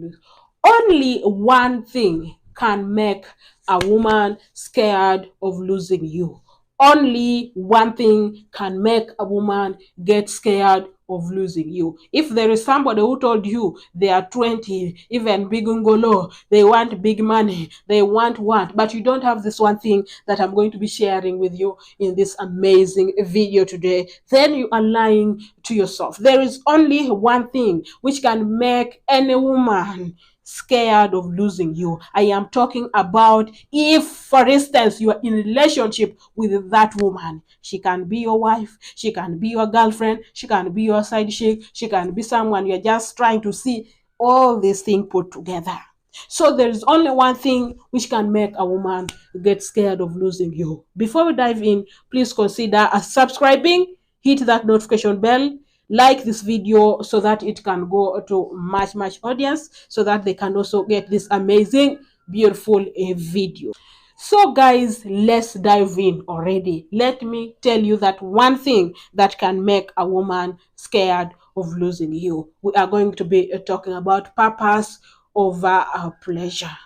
things. Only one thing can make a woman scared of losing you. Only one thing can make a woman get scared of losing you. If there is somebody who told you they are 20, even big ungolo, they want big money, they want, but you don't have this one thing that I'm going to be sharing with you in this amazing video today, then you are lying to yourself. There is only one thing which can make any woman scared of losing you. I am talking about if, for instance, you are in a relationship with that woman. She can be your wife, she can be your girlfriend, she can be your side chick, she can be someone you're just trying to see, all these things put together. So there is only one thing which can make a woman get scared of losing you. Before we dive in, please consider subscribing, hit that notification bell, like this video so that it can go to much audience, so that they can also get this amazing, beautiful video. So guys, let's dive in already. Let me tell you that one thing that can make a woman scared of losing you. We are going to be talking about purpose over pleasure.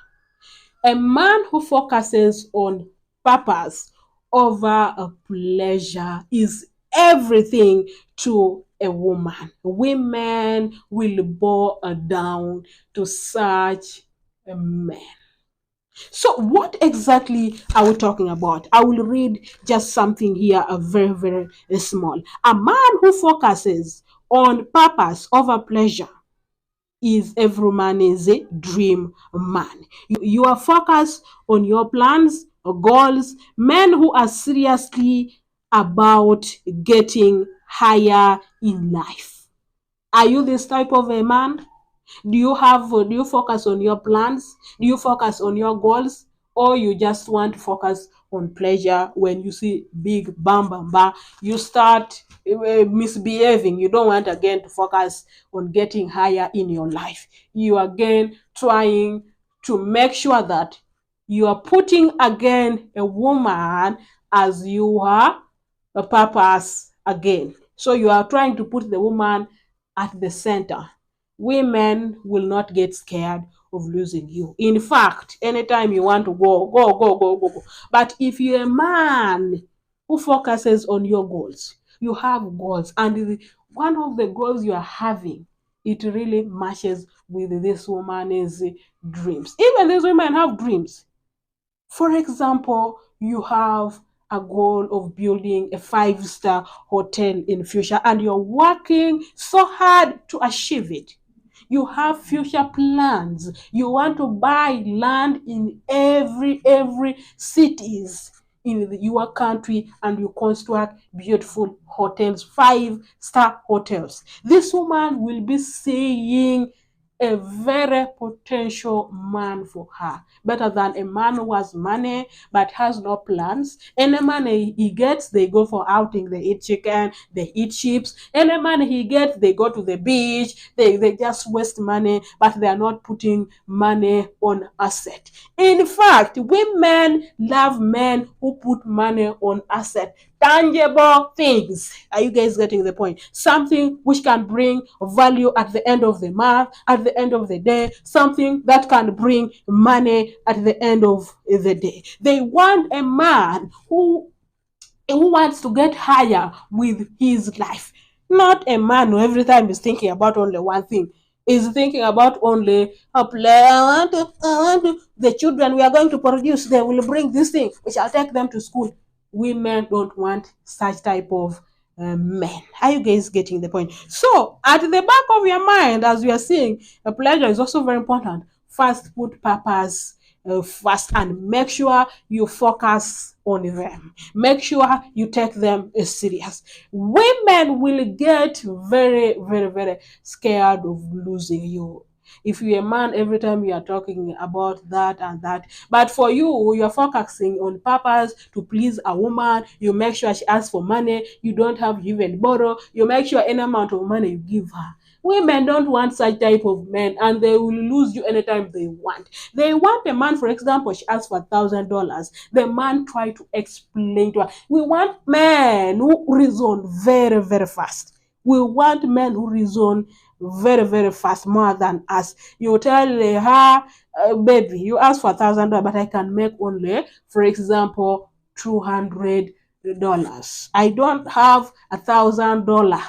A man who focuses on purpose over a pleasure is everything to a woman. Women will bow down to such a man. So what exactly are we talking about? I will read just something here, a very small. A man who focuses on purpose over pleasure is every man is a dream man. You are focused on your plans or goals. Men who are seriously about getting higher in life. Are you this type of a man? Do you focus on your plans? Do you focus on your goals? Or you just want to focus on pleasure? When you see big bam, you start misbehaving. You don't want again to focus on getting higher in your life. You are again trying to make sure that you are putting again a woman as you are a purpose again. So you are trying to put the woman at the center. Women will not get scared of losing you. In fact, anytime you want to go. But if you're a man who focuses on your goals, you have goals, and one of the goals you are having, it really matches with this woman's dreams. Even these women have dreams. For example, you have a goal of building a 5-star hotel in future, and you're working so hard to achieve it. You have future plans. You want to buy land in every cities in your country, and you construct beautiful hotels, 5-star hotels. This woman will be seeing a very potential man for her, better than a man who has money but has no plans. Any money he gets, they go for outing, they eat chicken, they eat chips. Any money he gets, they go to the beach, they just waste money, but they are not putting money on asset. In fact, women love men who put money on asset, tangible things. Are you guys getting the point? Something which can bring value at the end of the month, at the end of the day, something that can bring money at the end of the day. They want a man who wants to get higher with his life, not a man who every time is thinking about only one thing. Is thinking about only a play. I want to, the children we are going to produce, they will bring this thing, we shall take them to school. Women don't want such type of men. Are you guys getting the point? So at the back of your mind, as we are seeing, a pleasure is also very important. First, put purpose first, and make sure you focus on them. Make sure you take them serious. Women will get very scared of losing you. If you're a man, every time you are talking about that and that, but for you're focusing on purpose to please a woman. You make sure she asks for money, you don't have you even borrow, you make sure any amount of money you give her. Women don't want such type of men, and they will lose you anytime they want. They want a man, for example, she asks for $1,000. The man try to explain to her. We want men who reason very fast. We want men who reason very, very fast, more than us. You tell her, baby, you ask for $1,000, but I can make only, for example, $200. I don't have $1,000.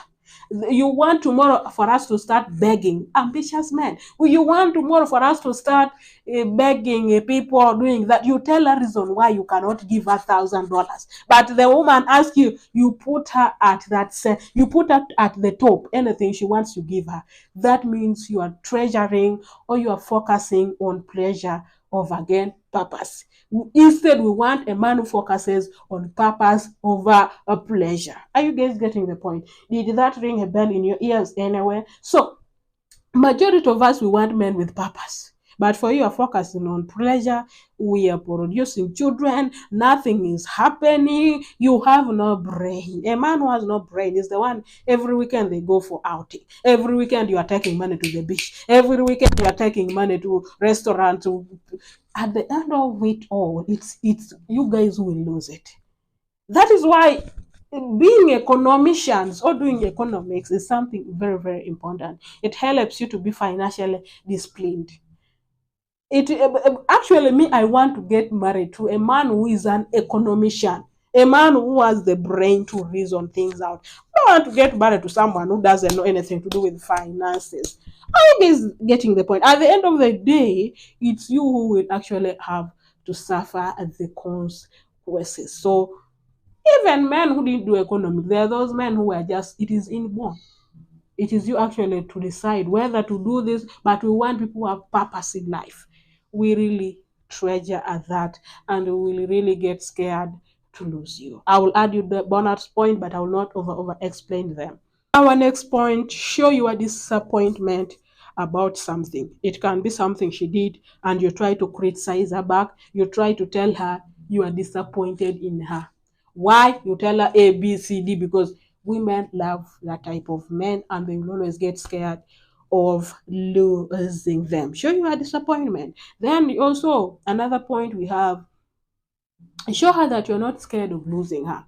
You want tomorrow for us to start begging, ambitious men. You want tomorrow for us to start begging people doing that. You tell a reason why you cannot give her $1,000, but the woman asks you, you put her at that, you put her at the top. Anything she wants, you give her. That means you are treasuring, or you are focusing on pleasure over, again, purpose. Instead, we want a man who focuses on purpose over a pleasure. Are you guys getting the point? Did that ring a bell in your ears anyway? So, majority of us, we want men with purpose. But for you are focusing on pleasure, we are producing children, nothing is happening, you have no brain. A man who has no brain is the one, every weekend they go for outing. Every weekend you are taking money to the beach. Every weekend you are taking money to restaurant. At the end of it all, it's you guys who will lose it. That is why being economicians or doing economics is something very, very important. It helps you to be financially disciplined. It actually, me, I want to get married to a man who is an economician, a man who has the brain to reason things out. I don't want to get married to someone who doesn't know anything to do with finances. Are you guys getting the point? At the end of the day, it's you who will actually have to suffer the consequences. So even men who didn't do economics, there are those men who are just, it is inborn. It is you actually to decide whether to do this, but we want people who have purpose in life. We really treasure at that, and we will really get scared to lose you. I will add you the bonus point, but I will not over explain them. Our next point, show your disappointment about something. It can be something she did, and you try to criticize her back. You try to tell her you are disappointed in her. Why? You tell her A, B, C, D, because women love that type of men, and they will always get scared of losing them. Show your disappointment. Then also, another point we have, show her that you're not scared of losing her.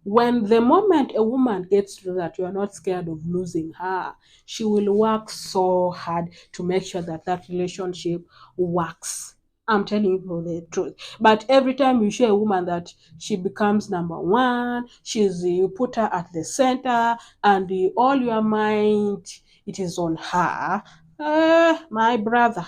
When the moment a woman gets to that you are not scared of losing her, she will work so hard to make sure that that relationship works. I'm telling you the truth. But every time you show a woman that she becomes number one, you put her at the center, and all your mind, it is on her. My brother,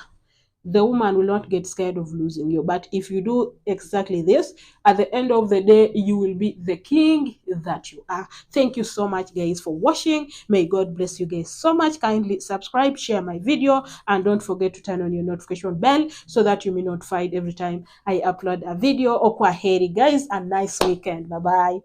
the woman will not get scared of losing you. But if you do exactly this, at the end of the day, you will be the king that you are. Thank you so much, guys, for watching. May God bless you guys so much. Kindly subscribe, share my video, and don't forget to turn on your notification bell so that you may notified every time I upload a video. Okwaheri, guys, and nice weekend. Bye bye.